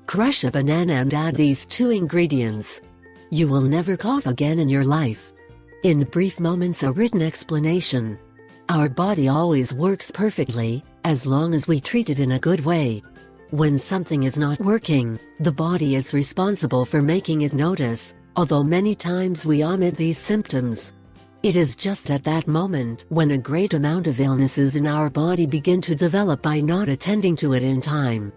Crush a banana and add these 2 ingredients. You will never cough again in your life. In brief moments, a written explanation. Our body always works perfectly, as long as we treat it in a good way. When something is not working, the body is responsible for making it notice, although many times we omit these symptoms. It is just at that moment when a great amount of illnesses in our body begin to develop by not attending to it in time.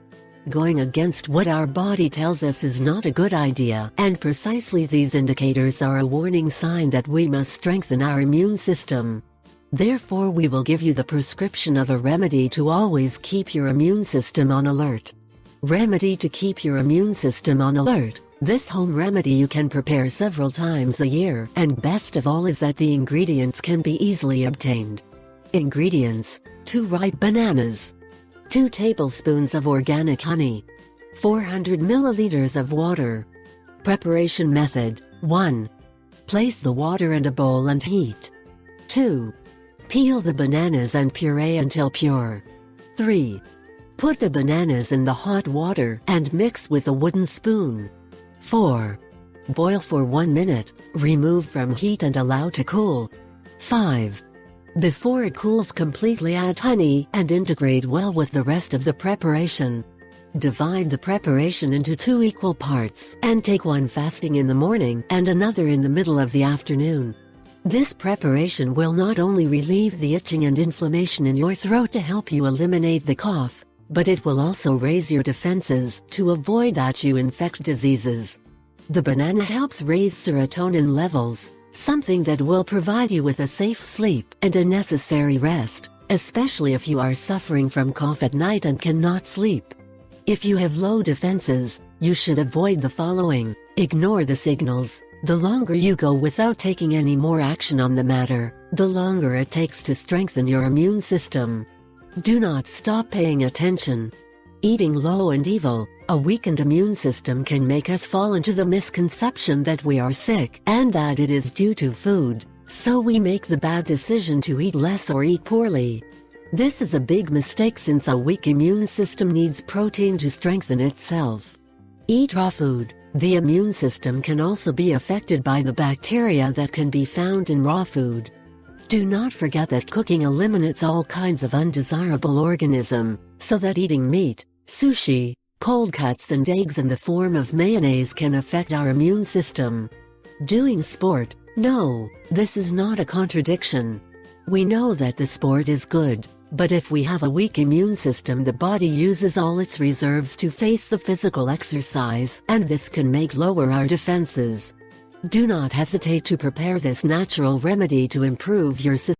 Going against what our body tells us is not a good idea, and precisely these indicators are a warning sign that we must strengthen our immune system. Therefore, we will give you the prescription of a remedy to always keep your immune system on alert. Remedy to keep your immune system on alert. This home remedy you can prepare several times a year, and best of all is that the ingredients can be easily obtained. Ingredients: 2 ripe bananas, 2 tablespoons of organic honey, 400 milliliters of water. Preparation method: 1. Place the water in a bowl and heat. 2. Peel the bananas and puree until pure. 3. Put the bananas in the hot water and mix with a wooden spoon. 4. Boil for 1 minute, remove from heat and allow to cool. 5. Before it cools completely, add honey and integrate well with the rest of the preparation. Divide the preparation into 2 equal parts and take one fasting in the morning and another in the middle of the afternoon. This preparation will not only relieve the itching and inflammation in your throat to help you eliminate the cough, but it will also raise your defenses to avoid that you infect diseases. The banana helps raise serotonin levels, something that will provide you with a safe sleep and a necessary rest, especially if you are suffering from cough at night and cannot sleep. If you have low defenses, you should avoid the following. Ignore the signals. The longer you go without taking any more action on the matter, the longer it takes to strengthen your immune system. Do not stop paying attention. Eating low and evil. A weakened immune system can make us fall into the misconception that we are sick and that it is due to food, so we make the bad decision to eat less or eat poorly. This is a big mistake since a weak immune system needs protein to strengthen itself. Eat raw food. The immune system can also be affected by the bacteria that can be found in raw food. Do not forget that cooking eliminates all kinds of undesirable organisms, so that eating meat, sushi, cold cuts and eggs in the form of mayonnaise can affect our immune system. Doing sport. No, this is not a contradiction. We know that the sport is good, but if we have a weak immune system, the body uses all its reserves to face the physical exercise, and this can make lower our defenses. Do not hesitate to prepare this natural remedy to improve your system.